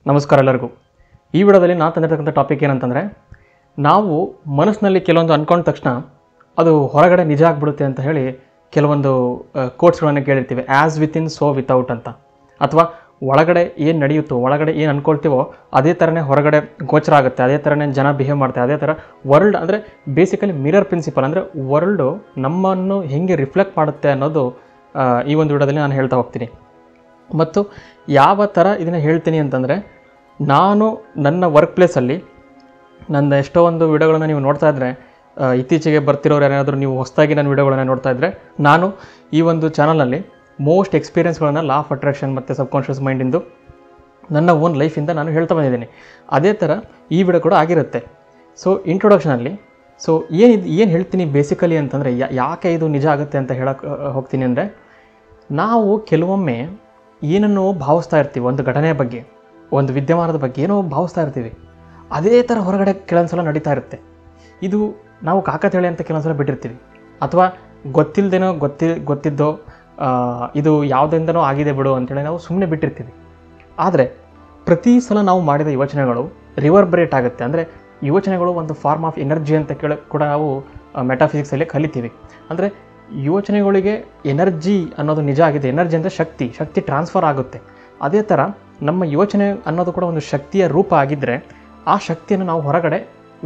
ನಮಸ್ಕಾರ ಎಲ್ಲರಿಗೂ. ಈ ವಿಡಿಯೋದಲ್ಲಿ ನಾನು ತಂದಿರತಕ್ಕಂಥ ಟಾಪಿಕ್ ಏನಂತಂದರೆ, ನಾವು ಮನಸ್ಸಿನಲ್ಲಿ ಕೆಲವೊಂದು ಅಂದ್ಕೊಂಡ ತಕ್ಷಣ ಅದು ಹೊರಗಡೆ ನಿಜ ಆಗಿಬಿಡುತ್ತೆ ಅಂತ ಹೇಳಿ ಕೆಲವೊಂದು ಕೋಟ್ಸ್ಗಳನ್ನು ಕೇಳಿರ್ತೀವಿ. ಆ್ಯಸ್ ವಿತಿನ್ ಸೋ ವಿತೌಟ್ ಅಂತ. ಅಥವಾ ಒಳಗಡೆ ಏನು ನಡೆಯುತ್ತೋ, ಒಳಗಡೆ ಏನು ಅಂದ್ಕೊಳ್ತೀವೋ ಅದೇ ಥರನೇ ಹೊರಗಡೆ ಗೋಚರ ಆಗುತ್ತೆ, ಅದೇ ಥರನೇ ಜನ ಬಿಹೇವ್ ಮಾಡ್ತಾರೆ. ಅದೇ ಥರ ವರ್ಲ್ಡ್ ಅಂದರೆ ಬೇಸಿಕಲಿ ಮಿರರ್ ಪ್ರಿನ್ಸಿಪಲ್, ಅಂದರೆ ವರ್ಲ್ಡು ನಮ್ಮನ್ನು ಹೇಗೆ ರಿಫ್ಲೆಕ್ಟ್ ಮಾಡುತ್ತೆ ಅನ್ನೋದು ಈ ಒಂದು ವಿಡಿಯೋದಲ್ಲಿ ನಾನು ಹೇಳ್ತಾ ಹೋಗ್ತೀನಿ. ಮತ್ತು ಯಾವ ಥರ ಇದನ್ನು ಹೇಳ್ತೀನಿ ಅಂತಂದರೆ, ನಾನು ನನ್ನ ವರ್ಕ್ ಪ್ಲೇಸಲ್ಲಿ ನನ್ನ ಎಷ್ಟೋ ಒಂದು ವಿಡಿಯೋಗಳನ್ನು ನೀವು ನೋಡ್ತಾ ಇದ್ದರೆ, ಇತ್ತೀಚೆಗೆ ಬರ್ತಿರೋರು ಏನಾದರೂ ನೀವು ಹೊಸದಾಗಿ ನನ್ನ ವಿಡಿಯೋಗಳನ್ನು ನೋಡ್ತಾ ಇದ್ದರೆ, ನಾನು ಈ ಒಂದು ಚಾನಲಲ್ಲಿ ಮೋಸ್ಟ್ ಎಕ್ಸ್ಪೀರಿಯನ್ಸ್ಗಳನ್ನು ಲಾ ಆಫ್ ಅಟ್ರಾಕ್ಷನ್ ಮತ್ತು ಸಬ್ಕಾನ್ಷಿಯಸ್ ಮೈಂಡಿಂದು ನನ್ನ ಓನ್ ಲೈಫಿಂದ ನಾನು ಹೇಳ್ತಾ ಬಂದಿದ್ದೀನಿ. ಅದೇ ಥರ ಈ ವಿಡಿಯೋ ಕೂಡ ಆಗಿರುತ್ತೆ. ಸೊ ಇಂಟ್ರೊಡಕ್ಷನಲ್ಲಿ ಏನು ಹೇಳ್ತೀನಿ ಬೇಸಿಕಲಿ ಅಂತಂದರೆ, ಯಾಕೆ ಇದು ನಿಜ ಆಗುತ್ತೆ ಅಂತ ಹೇಳಕ್ಕೆ ಹೋಗ್ತೀನಿ ಅಂದರೆ, ನಾವು ಕೆಲವೊಮ್ಮೆ ಏನನ್ನೋ ಭಾವಿಸ್ತಾ ಇರ್ತೀವಿ, ಒಂದು ಘಟನೆಯ ಬಗ್ಗೆ, ಒಂದು ವಿದ್ಯಮಾನದ ಬಗ್ಗೆ ಏನೋ ಭಾವಿಸ್ತಾ ಇರ್ತೀವಿ. ಅದೇ ಥರ ಹೊರಗಡೆ ಕೆಲವೊಂದು ಸಲ ನಡೀತಾ ಇರುತ್ತೆ. ಇದು ನಾವು ಕಾಕತಾಳಿ ಅಂತ ಕೆಲವೊಂದು ಸಲ ಬಿಟ್ಟಿರ್ತೀವಿ, ಅಥವಾ ಗೊತ್ತಿಲ್ಲದೇನೋ ಗೊತ್ತಿದ್ದೋ ಇದು ಯಾವುದರಿಂದನೋ ಆಗಿದೆ ಬಿಡು ಅಂತೇಳಿ ನಾವು ಸುಮ್ಮನೆ ಬಿಟ್ಟಿರ್ತೀವಿ. ಆದರೆ ಪ್ರತಿ ಸಲ ನಾವು ಮಾಡಿದ ಯೋಚನೆಗಳು ರಿವರ್ಬರೇಟ್ ಆಗುತ್ತೆ. ಅಂದರೆ ಯೋಚನೆಗಳು ಒಂದು ಫಾರ್ಮ್ ಆಫ್ ಎನರ್ಜಿ ಅಂತ ಕೂಡ ನಾವು ಮೆಟಾಫಿಸಿಕ್ಸಲ್ಲಿ ಕಲಿತೀವಿ. ಅಂದರೆ ಯೋಚನೆಗಳಿಗೆ ಎನರ್ಜಿ ಅನ್ನೋದು ನಿಜ ಆಗಿದೆ. ಎನರ್ಜಿ ಅಂದರೆ ಶಕ್ತಿ ಟ್ರಾನ್ಸ್ಫರ್ ಆಗುತ್ತೆ. ಅದೇ ಥರ ನಮ್ಮ ಯೋಚನೆ ಅನ್ನೋದು ಕೂಡ ಒಂದು ಶಕ್ತಿಯ ರೂಪ ಆಗಿದ್ದರೆ, ಆ ಶಕ್ತಿಯನ್ನು ನಾವು ಹೊರಗಡೆ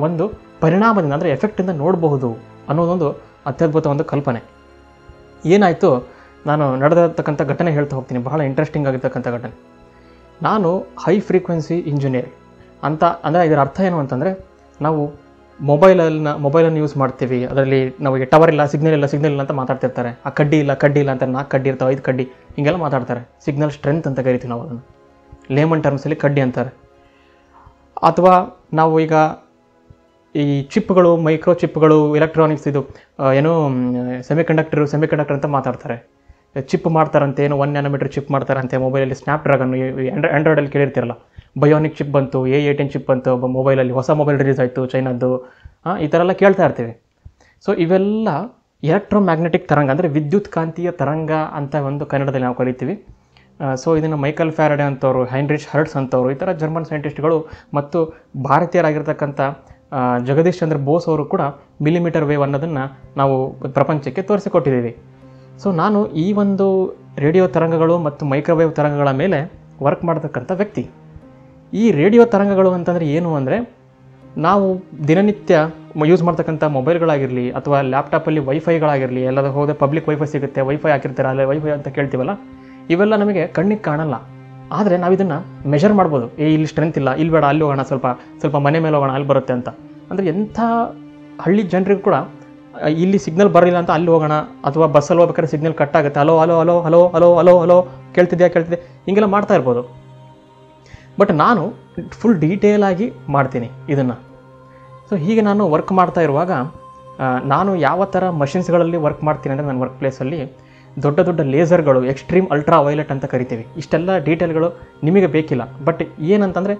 ಒಂದು ಪರಿಣಾಮದಿಂದ, ಅಂದರೆ ಎಫೆಕ್ಟಿಂದ ನೋಡಬಹುದು ಅನ್ನೋದೊಂದು ಅತ್ಯದ್ಭುತ ಒಂದು ಕಲ್ಪನೆ. ಏನಾಯಿತು, ನಾನು ನಡೆದಿರ್ತಕ್ಕಂಥ ಘಟನೆ ಹೇಳ್ತಾ ಹೋಗ್ತೀನಿ. ಬಹಳ ಇಂಟ್ರೆಸ್ಟಿಂಗ್ ಆಗಿರ್ತಕ್ಕಂಥ ಘಟನೆ. ನಾನು ಹೈ ಫ್ರೀಕ್ವೆನ್ಸಿ ಇಂಜಿನಿಯರ್ ಅಂತ, ಅಂದರೆ ಇದರ ಅರ್ಥ ಏನು ಅಂತಂದರೆ, ನಾವು ಮೊಬೈಲನ್ನು ಯೂಸ್ ಮಾಡ್ತೀವಿ. ಅದರಲ್ಲಿ ನಮಗೆ ಟವರ್ ಇಲ್ಲ, ಸಿಗ್ನಲ್ ಇಲ್ಲ ಅಂತ ಮಾತಾಡ್ತಿರ್ತಾರೆ. ಆ ಕಡ್ಡಿ ಇಲ್ಲ ಅಂತ 4 ಕಡ್ಡಿ ಇರ್ತಾವೆ, 5 ಕಡ್ಡಿ ಹಿಂಗೆಲ್ಲ ಮಾತಾಡ್ತಾರೆ. ಸಿಗ್ನಲ್ ಸ್ಟ್ರೆಂತ್ ಅಂತ ಕರಿತೀವಿ ನಾವು ಅದನ್ನು, ಲೇಮನ್ ಟರ್ಮ್ಸಲ್ಲಿ ಕಡ್ಡಿ ಅಂತಾರೆ. ಅಥವಾ ನಾವು ಈಗ ಈ ಚಿಪ್ಗಳು, ಮೈಕ್ರೋ ಚಿಪ್ಗಳು, ಎಲೆಕ್ಟ್ರಾನಿಕ್ಸ್, ಇದು ಏನೋ ಸೆಮಿಕಂಡಕ್ಟರ್ ಅಂತ ಮಾತಾಡ್ತಾರೆ. ಚಿಪ್ ಮಾಡ್ತಾರಂತೆ, ಏನೋ 1 ನ್ಯಾನೋಮೀಟರ್ ಚಿಪ್ ಮಾಡ್ತಾರಂತೆ ಮೊಬೈಲಲ್ಲಿ. ಸ್ನ್ಯಾಪ್ಡ್ರ್ಯಾಗನ್, ಆ್ಯಂಡ್ರಾಯ್ಡಲ್ಲಿ ಕೇಳಿರ್ತಿರಲ್ಲ, ಬಯೋನಿಕ್ ಚಿಪ್ ಬಂತು, A18 ಚಿಪ್ ಬಂತು ಮೊಬೈಲಲ್ಲಿ, ಹೊಸ ಮೊಬೈಲ್ ರಿಲೀಸ್ ಆಯಿತು ಚೈನಾದ್ದು, ಈ ಥರ ಎಲ್ಲ ಕೇಳ್ತಾ ಇರ್ತೀವಿ. ಸೊ ಇವೆಲ್ಲ ಎಲೆಕ್ಟ್ರೋಮ್ಯಾಗ್ನೆಟಿಕ್ ತರಂಗ, ಅಂದರೆ ವಿದ್ಯುತ್ ಕಾಂತೀಯ ತರಂಗ ಅಂತ ಒಂದು ಕನ್ನಡದಲ್ಲಿ ನಾವು ಕಲಿತೀವಿ. ಸೊ ಇದನ್ನು ಮೈಕಲ್ ಫ್ಯಾರಡೆ ಅಂತವರು, ಹೈನ್ರಿಚ್ ಹರ್ಟ್ಸ್ ಅಂತವರು, ಈ ಥರ ಜರ್ಮನ್ ಸೈಂಟಿಸ್ಟ್ಗಳು ಮತ್ತು ಭಾರತೀಯರಾಗಿರ್ತಕ್ಕಂಥ ಜಗದೀಶ್ ಚಂದ್ರ ಬೋಸ್ ಅವರು ಕೂಡ ಮಿಲಿಮೀಟರ್ ವೇವ್ ಅನ್ನೋದನ್ನು ನಾವು ಪ್ರಪಂಚಕ್ಕೆ ತೋರಿಸಿಕೊಟ್ಟಿದ್ದೀವಿ. ಸೊ ನಾನು ಈ ಒಂದು ರೇಡಿಯೋ ತರಂಗಗಳು ಮತ್ತು ಮೈಕ್ರೋವೇವ್ ತರಂಗಗಳ ಮೇಲೆ ವರ್ಕ್ ಮಾಡತಕ್ಕಂಥ ವ್ಯಕ್ತಿ. ಈ ರೇಡಿಯೋ ತರಂಗಗಳು ಅಂತಂದರೆ ಏನು ಅಂದರೆ, ನಾವು ದಿನನಿತ್ಯ ಯೂಸ್ ಮಾಡ್ತಕ್ಕಂಥ ಮೊಬೈಲ್ಗಳಾಗಿರಲಿ ಅಥವಾ ಲ್ಯಾಪ್ಟಾಪಲ್ಲಿ ವೈಫೈಗಳಾಗಿರಲಿ, ಎಲ್ಲದ ಹೋದರೆ ಪಬ್ಲಿಕ್ ವೈಫೈ ಸಿಗುತ್ತೆ, ವೈಫೈ ಹಾಕಿರ್ತಾರೆ, ಅಲ್ಲೇ ವೈಫೈ ಅಂತ ಕೇಳ್ತೀವಲ್ಲ, ಇವೆಲ್ಲ ನಮಗೆ ಕಣ್ಣಿಗೆ ಕಾಣಲ್ಲ. ಆದರೆ ನಾವು ಇದನ್ನು ಮೆಷರ್ ಮಾಡ್ಬೋದು. ಇಲ್ಲಿ ಸ್ಟ್ರೆಂತ್ ಇಲ್ಲ, ಇಲ್ಲಿ ಬೇಡ, ಅಲ್ಲಿ ಹೋಗೋಣ, ಸ್ವಲ್ಪ ಮನೆ ಮೇಲೆ ಹೋಗೋಣ, ಅಲ್ಲಿ ಬರುತ್ತೆ ಅಂತ. ಅಂದರೆ ಎಂಥ ಹಳ್ಳಿ ಜನರಿಗೂ ಕೂಡ ಇಲ್ಲಿ ಸಿಗ್ನಲ್ ಬರಲಿಲ್ಲ ಅಂತ ಅಲ್ಲಿ ಹೋಗೋಣ, ಅಥವಾ ಬಸ್ಸಲ್ಲಿ ಹೋಗ್ಬೇಕಾದ್ರೆ ಸಿಗ್ನಲ್ ಕಟ್ ಆಗುತ್ತೆ, hello hello hello hello hello hello hello ಕೇಳ್ತಿದ್ದೆ ಹಿಂಗೆಲ್ಲ ಮಾಡ್ತಾ ಇರ್ಬೋದು. ಬಟ್ ನಾನು ಫುಲ್ ಡೀಟೇಲಾಗಿ ಮಾಡ್ತೀನಿ ಇದನ್ನು. ಸೊ ಹೀಗೆ ನಾನು ವರ್ಕ್ ಮಾಡ್ತಾ ಇರುವಾಗ, ನಾನು ಯಾವ ಥರ ಮಷಿನ್ಸ್ಗಳಲ್ಲಿ ವರ್ಕ್ ಮಾಡ್ತೀನಿ ಅಂದರೆ, ನನ್ನ ವರ್ಕ್ ಪ್ಲೇಸಲ್ಲಿ ದೊಡ್ಡ ಲೇಸರ್ಗಳು, ಎಕ್ಸ್ಟ್ರೀಮ್ ಅಲ್ಟ್ರಾ ವೈಲೆಟ್ ಅಂತ ಕರಿತೀವಿ. ಇಷ್ಟೆಲ್ಲ ಡೀಟೇಲ್ಗಳು ನಿಮಗೆ ಬೇಕಿಲ್ಲ. ಬಟ್ ಏನಂತಂದರೆ,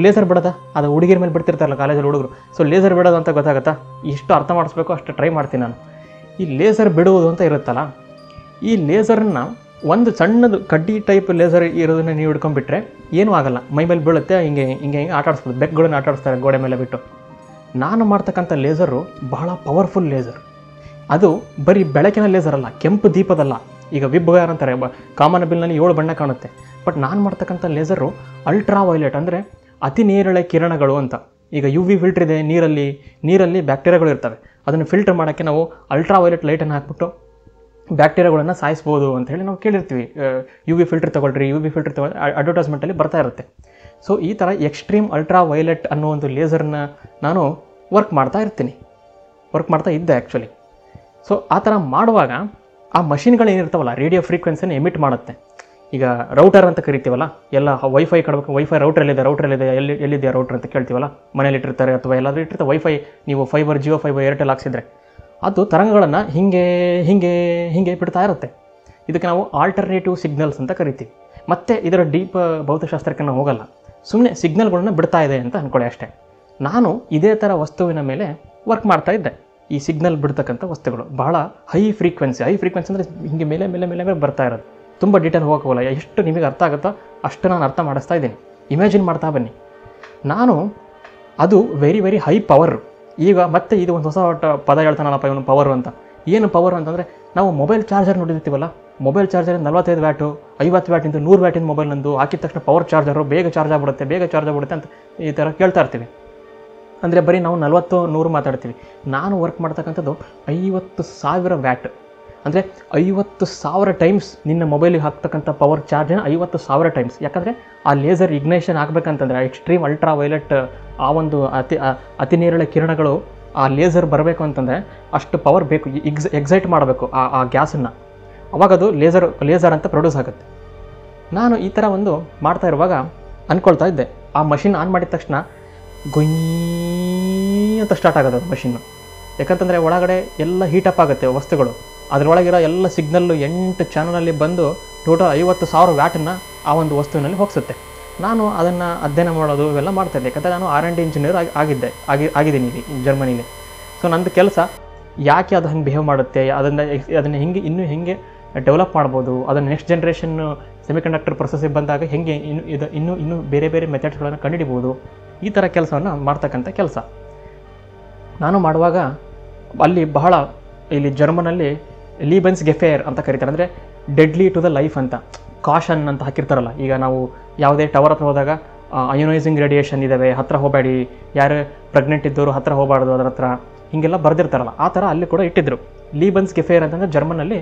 ಲೇಸರ್ ಬಿಡೋದ, ಅದು ಹುಡುಗಿರ ಮೇಲೆ ಬಿಡ್ತಿರ್ತಾರಲ್ಲ ಕಾಲೇಜಲ್ಲಿ ಹುಡುಗರು. ಸೊ ಲೇಸರ್ ಬಿಡೋದು ಅಂತ ಗೊತ್ತಾಗುತ್ತಾ? ಎಷ್ಟು ಅರ್ಥ ಮಾಡಿಸ್ಬೇಕು ಅಷ್ಟು ಟ್ರೈ ಮಾಡ್ತೀನಿ ನಾನು. ಈ ಲೇಸರ್ ಬಿಡುವುದು ಅಂತ ಇರುತ್ತಲ್ಲ, ಈ ಲೇಸರನ್ನು ಒಂದು ಸಣ್ಣದು ಕಡ್ಡಿ ಟೈಪ್ ಲೇಸರ್ ಇರೋದನ್ನು ನೀವು ಹಿಡ್ಕೊಂಡ್ಬಿಟ್ರೆ ಏನೂ ಆಗಲ್ಲ, ಮೈ ಮೇಲೆ ಬೀಳುತ್ತೆ, ಹಿಂಗೆ ಆಟ ಆಡಿಸ್ಬೋದು. ಬೆಕ್ಗಳನ್ನು ಆಟ ಆಡಿಸ್ತಾರೆ ಗೋಡೆ ಮೇಲೆ ಬಿಟ್ಟು. ನಾನು ಮಾಡ್ತಕ್ಕಂಥ ಲೇಸರು ಬಹಳ ಪವರ್ಫುಲ್ ಲೇಸರ್. ಅದು ಬರೀ ಬೆಳಕಿನ ಲೇಸರ್ ಅಲ್ಲ, ಕೆಂಪು ದೀಪದಲ್ಲ. ಈಗ ವಿಬ್ಗರ್ ಅಂತಾರೆ, ಕಾಮನ್ ಬಿಲ್ನಲ್ಲಿ 7 ಬಣ್ಣ ಕಾಣುತ್ತೆ. ಬಟ್ ನಾನು ಮಾಡ್ತಕ್ಕಂಥ ಲೇಸರು ಅಲ್ಟ್ರಾ ವೈಲೆಟ್, ಅಂದರೆ ಅತಿ ನೇರಳೆ ಕಿರಣಗಳು ಅಂತ. ಈಗ UV ಫಿಲ್ಟರ್ ಇದೆ, ನೀರಲ್ಲಿ ಬ್ಯಾಕ್ಟೀರಿಯಾಗಳು ಇರ್ತವೆ. ಅದನ್ನು ಫಿಲ್ಟರ್ ಮಾಡೋಕ್ಕೆ ನಾವು ಅಲ್ಟ್ರಾ ವೈಲೆಟ್ ಲೈಟನ್ನು ಹಾಕ್ಬಿಟ್ಟು ಬ್ಯಾಕ್ಟೀರಿಯಾಗಳನ್ನು ಸಾಯಿಸ್ಬೋದು ಅಂತ ಹೇಳಿ ನಾವು ಕೇಳಿರ್ತೀವಿ. UV ಫಿಲ್ಟರ್ ತೊಗೊಳ್ರಿ, ಅಡ್ವರ್ಟೈಸ್ಮೆಂಟಲ್ಲಿ ಬರ್ತಾ ಇರುತ್ತೆ. ಸೊ ಈ ಥರ ಎಕ್ಸ್ಟ್ರೀಮ್ ಅಲ್ಟ್ರಾ ವೈಲೆಟ್ ಅನ್ನೋ ಒಂದು ಲೇಸರ್ನ ನಾನು ವರ್ಕ್ ಮಾಡ್ತಾ ಇದ್ದೆ ಆ್ಯಕ್ಚುಲಿ. ಸೊ ಆ ಥರ ಮಾಡುವಾಗ ಆ ಮಷಿನ್ಗಳೇನಿರ್ತಾವಲ್ಲ, ರೇಡಿಯೋ ಫ್ರೀಕ್ವೆನ್ಸಿನ ಎಮಿಟ್ ಮಾಡುತ್ತೆ. ಈಗ ರೌಟರ್ ಅಂತ ಕರಿತೀವಲ್ಲ, ಎಲ್ಲ ವೈಫೈ ಕಡಬೇಕು, ವೈಫೈ ರೌಟ್ರಲ್ಲಿದೆ, ಎಲ್ಲಿದೆ ರೌಟ್ರ್ ಅಂತ ಕೇಳ್ತೀವಲ್ಲ, ಮನೇಲಿ ಇಟ್ಟಿರ್ತಾರೆ ಅಥವಾ ಎಲ್ಲಾದರೂ ಇಟ್ಟಿರ್ತಾರೆ. ವೈಫೈ ನೀವು ಫೈಬರ್, ಜಿಯೋ ಫೈಬರ್, ಏರ್ಟೆಲ್ ಹಾಕ್ಸಿದ್ರೆ ಅದು ತರಂಗಗಳನ್ನು ಹಿಂಗೆ ಬಿಡ್ತಾ ಇರುತ್ತೆ. ಇದಕ್ಕೆ ನಾವು ಆಲ್ಟರ್ನೇಟಿವ್ ಸಿಗ್ನಲ್ಸ್ ಅಂತ ಕರಿತೀವಿ. ಮತ್ತು ಇದರ ಡೀಪ್ ಭೌತಶಾಸ್ತ್ರಕ್ಕೆ ನಾವು ಹೋಗಲ್ಲ, ಸುಮ್ಮನೆ ಸಿಗ್ನಲ್ಗಳನ್ನ ಬಿಡ್ತಾ ಇದೆ ಅಂತ ಅಂದ್ಕೊಳ್ಳಿ ಅಷ್ಟೇ. ನಾನು ಇದೇ ಥರ ವಸ್ತುವಿನ ಮೇಲೆ ವರ್ಕ್ ಮಾಡ್ತಾ ಇದ್ದೆ. ಈ ಸಿಗ್ನಲ್ ಬಿಡ್ತಕ್ಕಂಥ ವಸ್ತುಗಳು ಬಹಳ ಹೈ ಫ್ರೀಕ್ವೆನ್ಸಿ ಅಂದರೆ ಹಿಂಗೆ ಮೇಲೆ ಬರ್ತಾ ಇರೋದು. ತುಂಬ ಡೀಟೇಲ್ ಹೋಗೋಲ್ಲ, ಎಷ್ಟು ನಿಮಗೆ ಅರ್ಥ ಆಗುತ್ತೋ ಅಷ್ಟು ನಾನು ಅರ್ಥ ಮಾಡಿಸ್ತಾ ಇದ್ದೀನಿ. ಇಮ್ಯಾಜಿನ್ ಮಾಡ್ತಾ ಬನ್ನಿ. ನಾನು ಅದು ವೆರಿ ವೆರಿ ಹೈ ಪವರ್. ಈಗ ಮತ್ತೆ ಇದು ಒಂದು ಹೊಸ ಪದ ಹೇಳ್ತಾನಲ್ಲಪ್ಪ ಇವನು, ಪವರು ಅಂತ. ಏನು ಪವರ್ ಅಂತಂದರೆ, ನಾವು ಮೊಬೈಲ್ ಚಾರ್ಜರ್ ನೋಡಿರ್ತೀವಲ್ಲ, ಮೊಬೈಲ್ ಚಾರ್ಜರ್ 45 ವ್ಯಾಟು 50 ವ್ಯಾಟಿಂದ 100 ವ್ಯಾಟಿಂದ ಮೊಬೈಲ್ ನಂದು ಹಾಕಿದ ತಕ್ಷಣ ಪವರ್ ಚಾರ್ಜರು ಬೇಗ ಚಾರ್ಜ್ ಆಗ್ಬಿಡುತ್ತೆ ಅಂತ ಈ ಥರ ಕೇಳ್ತಾ ಇರ್ತೀವಿ. ಅಂದರೆ ಬರೀ ನಾವು 40-100 ಮಾತಾಡ್ತೀವಿ. ನಾನು ವರ್ಕ್ ಮಾಡ್ತಕ್ಕಂಥದ್ದು 50,000 ವ್ಯಾಟ್. ಅಂದರೆ 50,000 ಟೈಮ್ಸ್ ನಿನ್ನ ಮೊಬೈಲಿಗೆ ಹಾಕ್ತಕ್ಕಂಥ ಪವರ್ ಚಾರ್ಜನ್ನ 50,000 ಟೈಮ್ಸ್. ಯಾಕಂದರೆ ಆ ಲೇಸರ್ ಇಗ್ನೇಷನ್ ಆಗಬೇಕಂತಂದರೆ, ಎಕ್ಸ್ಟ್ರೀಮ್ ಅಲ್ಟ್ರಾ ವೈಲೆಟ್ ಆ ಒಂದು ಅತಿ ನೇರಳೆ ಕಿರಣಗಳು ಆ ಲೇಸರ್ ಬರಬೇಕು ಅಂತಂದರೆ ಅಷ್ಟು ಪವರ್ ಬೇಕು. ಎಕ್ಸೈಟ್ ಮಾಡಬೇಕು ಆ ಗ್ಯಾಸನ್ನು, ಅವಾಗ ಅದು ಲೇಸರ್ ಅಂತ ಪ್ರೊಡ್ಯೂಸ್ ಆಗುತ್ತೆ. ನಾನು ಈ ಥರ ಒಂದು ಮಾಡ್ತಾ ಇರುವಾಗ ಅಂದ್ಕೊಳ್ತಾ ಇದ್ದೆ, ಆ ಮಷಿನ್ ಆನ್ ಮಾಡಿದ ತಕ್ಷಣ ಗೊಯ್ ಅಂತ ಸ್ಟಾರ್ಟ್ ಆಗೋದು ಅದು ಮಷಿನ್ನು. ಯಾಕಂತಂದರೆ ಒಳಗಡೆ ಎಲ್ಲ ಹೀಟಪ್ ಆಗುತ್ತೆ ವಸ್ತುಗಳು. ಅದರೊಳಗಿರೋ ಎಲ್ಲ ಸಿಗ್ನಲ್ಲು 8 ಚಾನಲಲ್ಲಿ ಬಂದು ಟೋಟಲ್ 50,000 ವ್ಯಾಟನ್ನು ಆ ಒಂದು ವಸ್ತುವಿನಲ್ಲಿ ಹೋಗಿಸುತ್ತೆ. ನಾನು ಅದನ್ನು ಅಧ್ಯಯನ ಮಾಡೋದು ಇವೆಲ್ಲ ಮಾಡ್ತಾಯಿದ್ದೆ. ಯಾಕಂದರೆ ನಾನು R&D ಇಂಜಿನಿಯರ್ ಆಗಿದ್ದೀನಿ ಇಲ್ಲಿ ಜರ್ಮನಿಲಿ. ಸೊ ನಂದು ಕೆಲಸ ಯಾಕೆ ಅದು ಹಂಗೆ ಬಿಹೇವ್ ಮಾಡುತ್ತೆ, ಅದನ್ನು ಹೆಂಗೆ ಡೆವಲಪ್ ಮಾಡ್ಬೋದು, ಅದನ್ನು ನೆಕ್ಸ್ಟ್ ಜನ್ರೇಷನ್ ಸೆಮಿಕಂಡಕ್ಟರ್ ಪ್ರೊಸೆಸ್ಸಿಗೆ ಬಂದಾಗ ಹೆಂಗೆ ಇನ್ನೂ ಬೇರೆ ಬೇರೆ ಮೆಥಡ್ಸ್ಗಳನ್ನು ಕಂಡುಹಿಡಿಬೋದು, ಈ ಥರ ಕೆಲಸವನ್ನು ಮಾಡ್ತಕ್ಕಂಥ ಕೆಲಸ ನಾನು ಮಾಡುವಾಗ ಅಲ್ಲಿ ಬಹಳ ಇಲ್ಲಿ ಜರ್ಮನಲ್ಲಿ ಲೀಬೆನ್ಸ್ ಗೆಫೇರ್ ಅಂತ ಕರೀತಾರೆ. ಅಂದರೆ ಡೆಡ್ಲಿ ಟು ದ ಲೈಫ್ ಅಂತ ಕಾಷನ್ ಅಂತ ಹಾಕಿರ್ತಾರಲ್ಲ. ಈಗ ನಾವು ಯಾವುದೇ ಟವರ್ ಹತ್ರ ಹೋದಾಗ ಅಯೋನೈಸಿಂಗ್ ರೇಡಿಯೇಷನ್ ಇದ್ದಾವೆ, ಹತ್ತಿರ ಹೋಗಬೇಡಿ, ಯಾರು ಪ್ರೆಗ್ನೆಂಟ್ ಇದ್ದವರು ಹತ್ತಿರ ಹೋಗಬಾರ್ದು ಅದರ ಹತ್ರ, ಹೀಗೆಲ್ಲ ಬರೆದಿರ್ತಾರಲ್ಲ. ಆ ಥರ ಅಲ್ಲಿ ಕೂಡ ಇಟ್ಟಿದ್ದರು. ಲೀಬೆನ್ಸ್ ಗೆಫೇರ್ ಅಂತಂದರೆ ಜರ್ಮನಲ್ಲಿ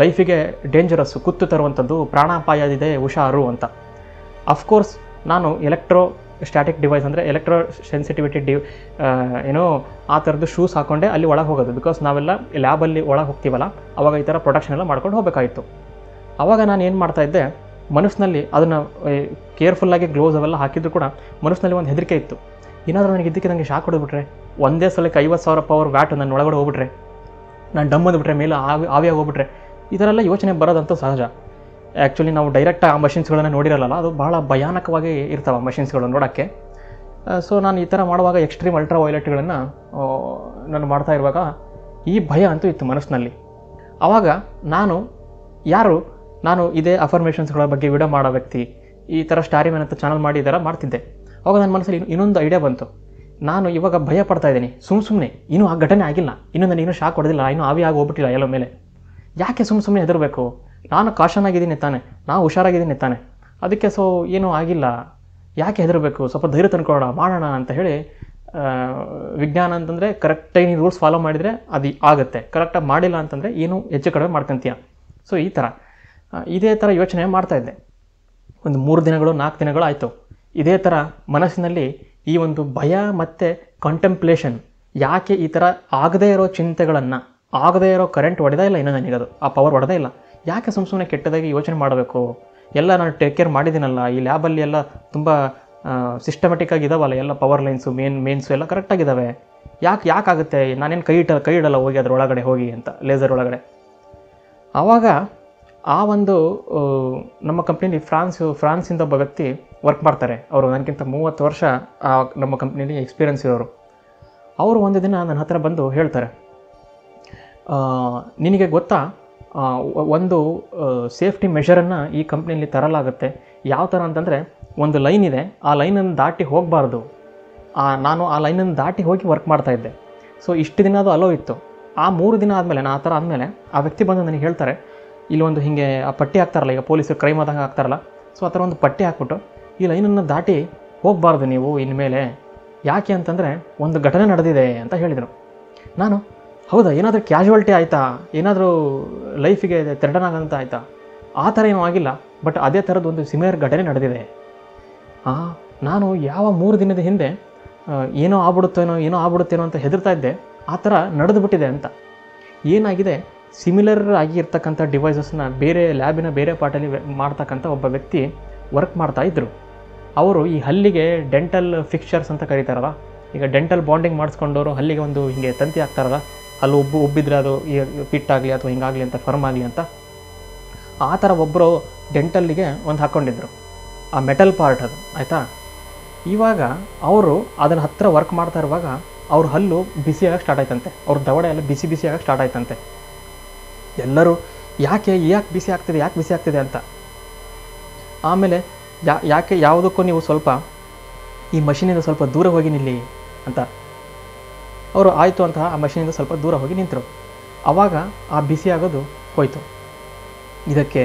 ಲೈಫಿಗೆ ಡೇಂಜರಸ್ಸು, ಕುತ್ತು ತರುವಂಥದ್ದು, ಪ್ರಾಣಾಪಾಯ ಇದೆ, ಹುಷಾರು ಅಂತ. ಅಫ್ಕೋರ್ಸ್ ನಾನು ಎಲೆಕ್ಟ್ರೋ ಸ್ಟ್ಯಾಟಿಕ್ ಡಿವೈಸ್ ಅಂದರೆ ಎಲೆಕ್ಟ್ರೋ ಸೆನ್ಸಿಟಿವಿಟಿ ಆ ಥರದ್ದು ಶೂಸ್ ಹಾಕ್ಕೊಂಡೆ ಅಲ್ಲಿ ಒಳಗೆ ಹೋಗೋದು. ಬಿಕಾಸ್ ನಾವೆಲ್ಲ ಲ್ಯಾಬಲ್ಲಿ ಒಳಗೆ ಹೋಗ್ತೀವಲ್ಲ, ಅವಾಗ ಈ ಥರ ಪ್ರೊಡಕ್ಷನ್ ಎಲ್ಲ ಮಾಡ್ಕೊಂಡು ಹೋಗಬೇಕಾಯಿತು. ಆವಾಗ ನಾನು ಏನು ಮಾಡ್ತಾಯಿದ್ದೆ, ಮನಸ್ಸಿನಲ್ಲಿ ಅದನ್ನು ಕೇರ್ಫುಲ್ಲಾಗಿ ಗ್ಲೋಸ್ ಅವೆಲ್ಲ ಹಾಕಿದ್ರು ಕೂಡ ಮನಸ್ಸಿನಲ್ಲಿ ಒಂದು ಹೆದರಿಕೆ ಇತ್ತು. ಏನಾದರೂ ನನಗೆ ನನಗೆ ಶಾಕ್ ಹೊಡೆದ್ಬಿಟ್ರೆ, ಒಂದೇ ಸಲಕ್ಕೆ 50,000 ಪವರ್ ವ್ಯಾಟ್ ನನ್ನ ಒಳಗಡೆ ಹೋಗ್ಬಿಟ್ರೆ, ನಾನು ಡಮ್ ಅಂದ್ಬಿಟ್ರೆ, ಮೇಲೆ ಆವಿಯಾಗಿ ಹೋಗ್ಬಿಟ್ರೆ, ಈ ಥರ ಎಲ್ಲ ಯೋಚನೆ ಬರೋದಂತೂ ಸಹಜ. ಆ್ಯಕ್ಚುಲಿ ನಾವು ಡೈರೆಕ್ಟಾಗಿ ಆ ಮಷಿನ್ಸ್ಗಳನ್ನು ನೋಡಿರಲ್ಲ, ಅದು ಭಾಳ ಭಯಾನಕವಾಗಿ ಇರ್ತಾವೆ ಮಷಿನ್ಸ್ಗಳು ನೋಡೋಕ್ಕೆ. ಸೊ ನಾನು ಈ ಥರ ಮಾಡುವಾಗ ಎಕ್ಸ್ಟ್ರೀಮ್ ಅಲ್ಟ್ರಾ ವೈಲೆಟ್ಗಳನ್ನು ನಾನು ಮಾಡ್ತಾ ಇರುವಾಗ ಈ ಭಯ ಅಂತೂ ಇತ್ತು ಮನಸ್ಸಿನಲ್ಲಿ. ಆವಾಗ ನಾನು ಇದೇ ಅಫರ್ಮೇಷನ್ಸ್ಗಳ ಬಗ್ಗೆ ವಿಡಿಯೋ ಮಾಡೋ ವ್ಯಕ್ತಿ, ಈ ಥರ ಸ್ಟಾರಿಮ್ಯಾನ್ ಅಂತ ಚಾನಲ್ ಮಾಡಿ ಈ ಥರ ಮಾಡ್ತಿದ್ದೆ. ಆವಾಗ ನನ್ನ ಮನಸ್ಸಲ್ಲಿ ಇನ್ನೊಂದು ಐಡಿಯಾ ಬಂತು. ನಾನು ಇವಾಗ ಭಯ ಪಡ್ತಾ ಇದ್ದೀನಿ ಸುಮ್ಮನೆ, ಇನ್ನೂ ಆ ಘಟನೆ ಆಗಿಲ್ಲ, ಇನ್ನೂ ಶಾಕ್ ಹೊಡೆದಿಲ್ಲ, ಇನ್ನೂ ಆಗಿ ಹೋಗ್ಬಿಟ್ಟಿಲ್ಲ ಎಲ್ಲೋ ಮೇಲೆ, ಯಾಕೆ ಸುಮ್ಮನೆ ಹೆದರಬೇಕು? ನಾನು ಕಾಷನ್ ಆಗಿದ್ದೀನಿ ತಾನೆ, ನಾವು ಹುಷಾರಾಗಿದ್ದೀನಿ ತಾನೆ, ಅದಕ್ಕೆ ಸೊ ಏನೂ ಆಗಿಲ್ಲ, ಯಾಕೆ ಹೆದರಬೇಕು, ಸ್ವಲ್ಪ ಧೈರ್ಯ ತಂದ್ಕೊಳ್ಳೋಣ, ಮಾಡೋಣ ಅಂತ ಹೇಳಿ. ವಿಜ್ಞಾನ ಅಂತಂದರೆ ಕರೆಕ್ಟಾಗಿ ನೀನು ರೂಲ್ಸ್ ಫಾಲೋ ಮಾಡಿದರೆ ಅದು ಆಗುತ್ತೆ, ಕರೆಕ್ಟಾಗಿ ಮಾಡಿಲ್ಲ ಅಂತಂದರೆ ಏನೂ ಹೆಚ್ಚು ಕಡಿಮೆ ಮಾಡ್ಕೊತೀಯ. ಸೊ ಈ ಥರ ಇದೇ ಥರ ಯೋಚನೆ ಮಾಡ್ತಾಯಿದ್ದೆ. ಒಂದು 3 ದಿನಗಳು 4 ದಿನಗಳು ಆಯಿತು. ಇದೇ ಥರ ಮನಸ್ಸಿನಲ್ಲಿ ಈ ಒಂದು ಭಯ ಮತ್ತು ಕಂಟೆಂಪ್ಲೇಷನ್, ಯಾಕೆ ಈ ಥರ ಆಗದೇ ಇರೋ ಚಿಂತೆಗಳನ್ನು, ಆಗದೇ ಇರೋ ಕರೆಂಟ್ ಹೊಡೆದೇ ಇಲ್ಲ ಇನ್ನೂ ನನಗದು, ಆ ಪವರ್ ಹೊಡೆದೇ ಇಲ್ಲ, ಯಾಕೆ ಸುಮ್ಮನೆ ಕೆಟ್ಟದಾಗಿ ಯೋಚನೆ ಮಾಡಬೇಕು, ಎಲ್ಲ ನಾನು ಟೇಕ್ ಕೇರ್ ಮಾಡಿದ್ದೀನಲ್ಲ, ಈ ಲ್ಯಾಬಲ್ಲಿ ಎಲ್ಲ ತುಂಬ ಸಿಸ್ಟಮೆಟಿಕ್ಕಾಗಿ ಇದಾವಲ್ಲ, ಎಲ್ಲ ಪವರ್ ಲೈನ್ಸು ಮೇನ್ಸು ಎಲ್ಲ ಕರೆಕ್ಟಾಗಿದ್ದಾವೆ, ಯಾಕಾಗುತ್ತೆ, ನಾನೇನು ಕೈ ಇಡಲ್ಲ ಹೋಗಿ ಅದರೊಳಗಡೆ ಹೋಗಿ ಅಂತ, ಲೇಸರ್ ಒಳಗಡೆ. ಆವಾಗ ಆ ಒಂದು ನಮ್ಮ ಕಂಪ್ನಿಲಿ ಫ್ರಾನ್ಸಿಂದ ಒಬ್ಬ ವ್ಯಕ್ತಿ ವರ್ಕ್ ಮಾಡ್ತಾರೆ. ಅವರು ನನಗಿಂತ 30 ವರ್ಷ ನಮ್ಮ ಕಂಪ್ನಿಲಿ ಎಕ್ಸ್ಪೀರಿಯನ್ಸ್ ಇರೋರು. ಅವರು ಒಂದು ದಿನ ನನ್ನ ಹತ್ರ ಬಂದು ಹೇಳ್ತಾರೆ, ನಿನಗೆ ಗೊತ್ತಾ, ಒಂದು ಸೇಫ್ಟಿ ಮೆಷರನ್ನು ಈ ಕಂಪ್ನಿಯಲ್ಲಿ ತರಲಾಗುತ್ತೆ. ಯಾವ ಥರ ಅಂತಂದರೆ, ಒಂದು ಲೈನ್ ಇದೆ, ಆ ಲೈನನ್ನು ದಾಟಿ ಹೋಗಬಾರ್ದು. ನಾನು ಆ ಲೈನನ್ನು ದಾಟಿ ಹೋಗಿ ವರ್ಕ್ ಮಾಡ್ತಾಯಿದ್ದೆ. ಸೊ ಇಷ್ಟು ದಿನ ಅದು ಅಲೋ ಇತ್ತು. ಆ 3 ದಿನ ಆದಮೇಲೆ, ಆ ಥರ ಆದಮೇಲೆ ಆ ವ್ಯಕ್ತಿ ಬಂದು ನನಗೆ ಹೇಳ್ತಾರೆ, ಇಲ್ಲಿ ಒಂದು ಹೀಗೆ ಆ ಪಟ್ಟಿ ಹಾಕ್ತಾರಲ್ಲ, ಈಗ ಪೊಲೀಸರು ಕ್ರೈಮ್ ಆದಾಗ ಹಾಕ್ತಾರಲ್ಲ, ಸೊ ಆ ಥರ ಒಂದು ಪಟ್ಟಿ ಹಾಕ್ಬಿಟ್ಟು ಈ ಲೈನನ್ನು ದಾಟಿ ಹೋಗಬಾರ್ದು ನೀವು ಇನ್ಮೇಲೆ, ಯಾಕೆ ಅಂತಂದರೆ ಒಂದು ಘಟನೆ ನಡೆದಿದೆ ಅಂತ ಹೇಳಿದರು. ನಾನು ಹೌದಾ, ಏನಾದರೂ ಕ್ಯಾಶುವಲ್ಟಿ ಆಯಿತಾ, ಏನಾದರೂ ಲೈಫಿಗೆ ಥ್ರೆಟನ್ ಆಗಂತ ಆಯಿತಾ? ಆ ಥರ ಏನೂ ಆಗಿಲ್ಲ, ಬಟ್ ಅದೇ ಥರದ್ದು ಒಂದು ಸಿಮಿಲರ್ ಘಟನೆ ನಡೆದಿದೆ. ನಾನು ಯಾವ 3 ದಿನದ ಹಿಂದೆ ಏನೋ ಆಗ್ಬಿಡುತ್ತೇನೋ ಅಂತ ಹೆದರ್ತಾ ಇದ್ದೆ, ಆ ಥರ ನಡೆದುಬಿಟ್ಟಿದೆ ಅಂತ. ಏನಾಗಿದೆ, ಸಿಮಿಲರ್ ಆಗಿರ್ತಕ್ಕಂಥ ಡಿವೈಸಸ್ನ ಲ್ಯಾಬಿನ ಬೇರೆ ಪಾರ್ಟಲ್ಲಿ ಮಾಡ್ತಕ್ಕಂಥ ಒಬ್ಬ ವ್ಯಕ್ತಿ ವರ್ಕ್ ಮಾಡ್ತಾ ಇದ್ದರು. ಅವರು ಈ ಹಲ್ಲಿಗೆ ಡೆಂಟಲ್ ಫಿಕ್ಚರ್ಸ್ ಅಂತ ಕರೀತಾರಲ್ಲ, ಈಗ ಡೆಂಟಲ್ ಬಾಂಡಿಂಗ್ ಮಾಡಿಸ್ಕೊಂಡವರು ಹಲ್ಲಿಗೆ ಒಂದು ಹಿಂಗೆ ತಂತಿ ಹಾಕ್ತಾರಲ್ಲ, ಅಲ್ಲಿ ಉಬ್ಬಿದ್ರೆ ಅದು ಫಿಟ್ ಆಗಲಿ ಅಥವಾ ಹಿಂಗಾಗಲಿ ಅಂತ, ಫರ್ಮ್ ಆಗಲಿ ಅಂತ, ಆ ಥರ ಒಬ್ಬರು ಡೆಂಟಲ್ಲಿಗೆ ಒಂದು ಹಾಕ್ಕೊಂಡಿದ್ರು, ಆ ಮೆಟಲ್ ಪಾರ್ಟ್ ಅದು, ಆಯಿತಾ. ಇವಾಗ ಅವರು ಅದನ್ನು ಹತ್ತಿರ ವರ್ಕ್ ಮಾಡ್ತಾ ಇರುವಾಗ ಅವ್ರ ಹಲ್ಲು ಬಿಸಿಯಾಗಕ್ಕೆ ಸ್ಟಾರ್ಟ್ ಆಯ್ತಂತೆ, ಅವ್ರ ದವಡೆ ಎಲ್ಲ ಬಿಸಿಯಾಗಕ್ಕೆ ಸ್ಟಾರ್ಟ್ ಆಯ್ತಂತೆ. ಎಲ್ಲರೂ ಯಾಕೆ ಬಿಸಿ ಆಗ್ತಿದೆ ಅಂತ. ಆಮೇಲೆ ಯಾಕೆ ಯಾವುದಕ್ಕೂ ನೀವು ಸ್ವಲ್ಪ ಈ ಮಷೀನಿಂದ ಸ್ವಲ್ಪ ದೂರ ಹೋಗಿ ನಿಲ್ಲಿ ಅಂತ. ಅವರು ಆಯಿತು ಅಂತ ಆ ಮಷೀನಿಂದ ಸ್ವಲ್ಪ ದೂರ ಹೋಗಿ ನಿಂತರು. ಆವಾಗ ಆ ಬಿಸಿ ಆಗೋದು ಹೋಯಿತು. ಇದಕ್ಕೆ